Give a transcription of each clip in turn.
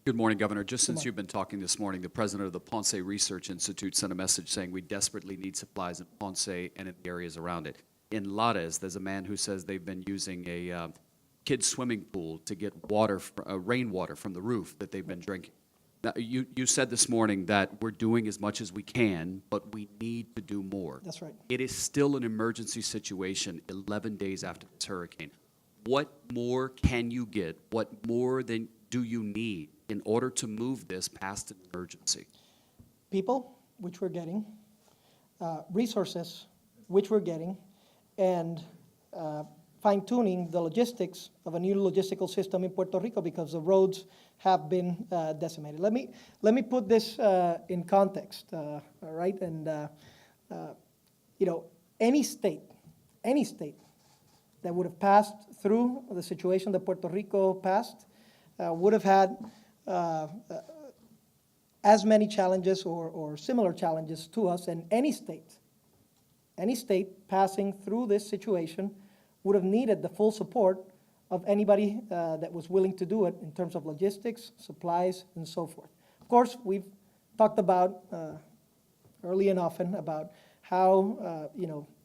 Good morning, Governor. Just since you've been talking this morning, the president of the Ponce Research Institute sent a message saying we desperately need supplies in Ponce and in the areas around it. In Lares, there's a man who says they've been using a kid's swimming pool to get water, rainwater from the roof that they've been drinking. Now, you said this morning that we're doing as much as we can, but we need to do more. That's right. It is still an emergency situation 11 days after this hurricane. What more can you get? What more do you need in order to move this past an emergency? People, which we're getting, resources, which we're getting, and fine-tuning the logistics of a new logistical system in Puerto Rico because the roads have been decimated. Let me put this in context, all right? And you know, any state that would have passed through the situation that Puerto Rico passed would have had as many challenges or similar challenges to us, and any state passing through this situation would have needed the full support of anybody that was willing to do it in terms of logistics, supplies, and so forth. Of course, we've talked about early and often about how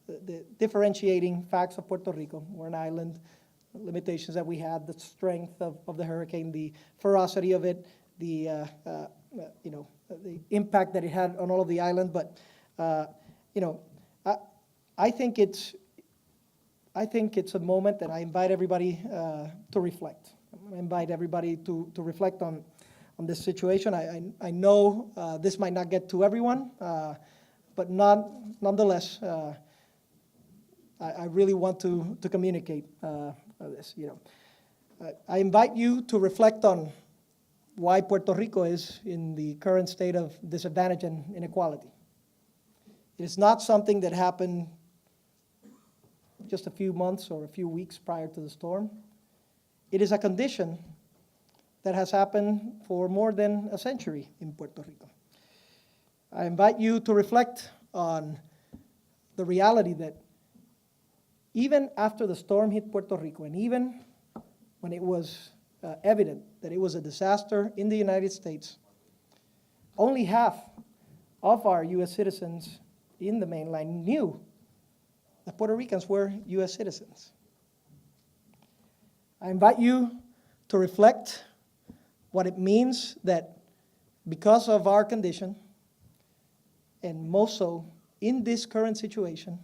the differentiating facts of Puerto Rico. We're an island, limitations that we had, the strength of the hurricane, the ferocity of it, the impact that it had on all of the island. But I think it's a moment that I invite everybody to reflect. I invite everybody to reflect on this situation. I know this might not get to everyone, but nonetheless, I really want to communicate this. I invite you to reflect on why Puerto Rico is in the current state of disadvantage and inequality. It is not something that happened just a few months or a few weeks prior to the storm. It is a condition that has happened for more than a century in Puerto Rico. I invite you to reflect on the reality that even after the storm hit Puerto Rico, and even when it was evident that it was a disaster in the United States, only half of our U.S. citizens in the mainland knew that Puerto Ricans were U.S. citizens. I invite you to reflect what it means that because of our condition, and most so in this current situation,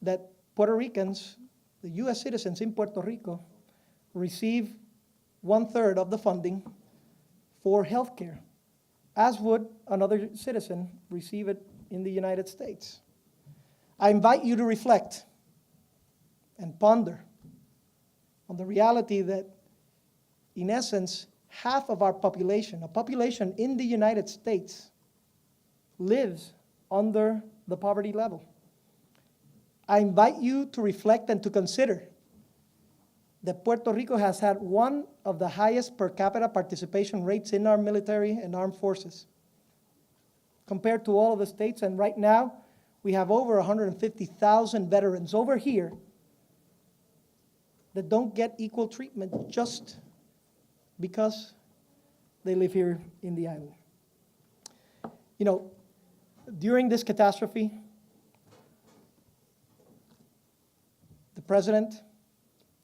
that Puerto Ricans, the U.S. citizens in Puerto Rico, receive 1/3 of the funding for health care, as would another citizen receive it in the United States. I invite you to reflect and ponder on the reality that, in essence, half of our population, a population in the United States, lives under the poverty level. I invite you to reflect and to consider that Puerto Rico has had one of the highest per capita participation rates in our military and armed forces compared to all of the states, and right now we have over 150,000 veterans over here that don't get equal treatment just because they live here in the island. During this catastrophe, the president,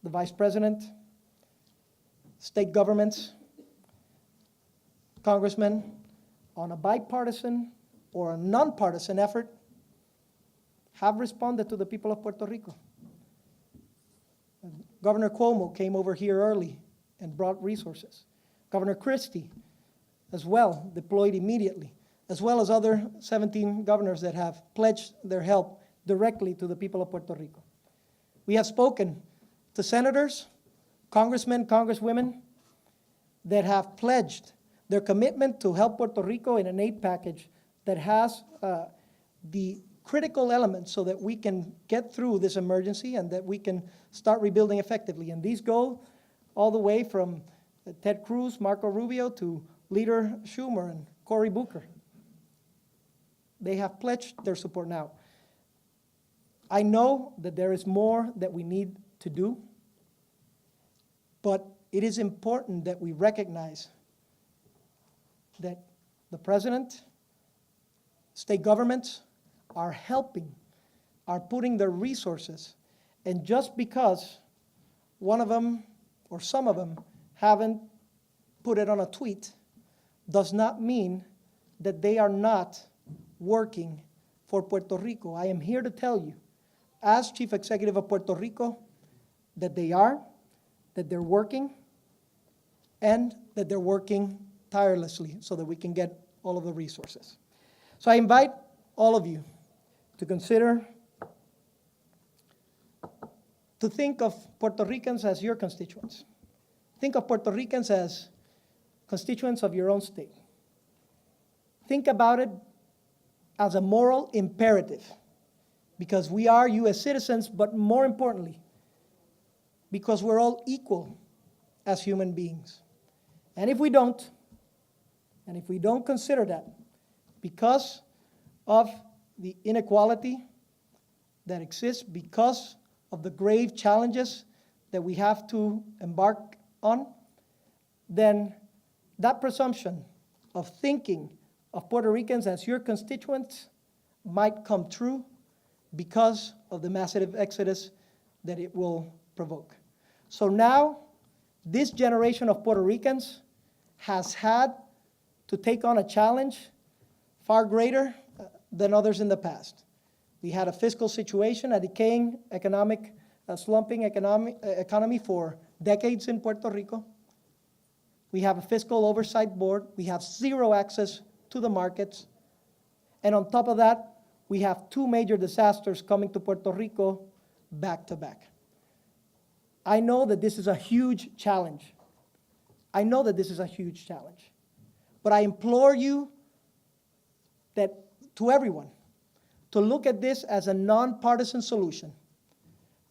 the vice president, state governments, congressmen, on a bipartisan or a nonpartisan effort, have responded to the people of Puerto Rico. Governor Cuomo came over here early and brought resources. Governor Christie, as well, deployed immediately, as well as other 17 governors that have pledged their help directly to the people of Puerto Rico. We have spoken to senators, congressmen, congresswomen that have pledged their commitment to help Puerto Rico in an aid package that has the critical elements so that we can get through this emergency and that we can start rebuilding effectively. And these go all the way from Ted Cruz, Marco Rubio, to Leader Schumer and Cory Booker. They have pledged their support now. I know that there is more that we need to do, but it is important that we recognize that the president, state governments are helping, are putting their resources, and just because one of them or some of them haven't put it on a tweet does not mean that they are not working for Puerto Rico. I am here to tell you, as Chief Executive of Puerto Rico, that they are, that they're working, and that they're working tirelessly so that we can get all of the resources. So I invite all of you to consider, to think of Puerto Ricans as your constituents. Think of Puerto Ricans as constituents of your own state. Think about it as a moral imperative, because we are U.S. citizens, but more importantly, because we're all equal as human beings. And if we don't consider that, because of the inequality that exists, because of the grave challenges that we have to embark on, then that presumption of thinking of Puerto Ricans as your constituents might come true because of the massive exodus that it will provoke. So now, this generation of Puerto Ricans has had to take on a challenge far greater than others in the past. We had a fiscal situation, a decaying economic, slumping economy for decades in Puerto Rico. We have a fiscal oversight board. We have zero access to the markets. And on top of that, we have two major disasters coming to Puerto Rico back to back. I know that this is a huge challenge. I know that this is a huge challenge. But I implore you that, to everyone, to look at this as a nonpartisan solution,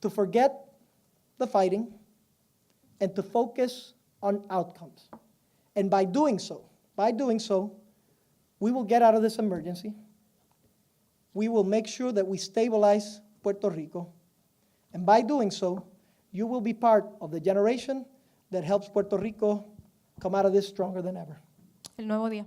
to forget the fighting, and to focus on outcomes. And by doing so, we will get out of this emergency. We will make sure that we stabilize Puerto Rico. And by doing so, you will be part of the generation that helps Puerto Rico come out of this stronger than ever. El nuevo día.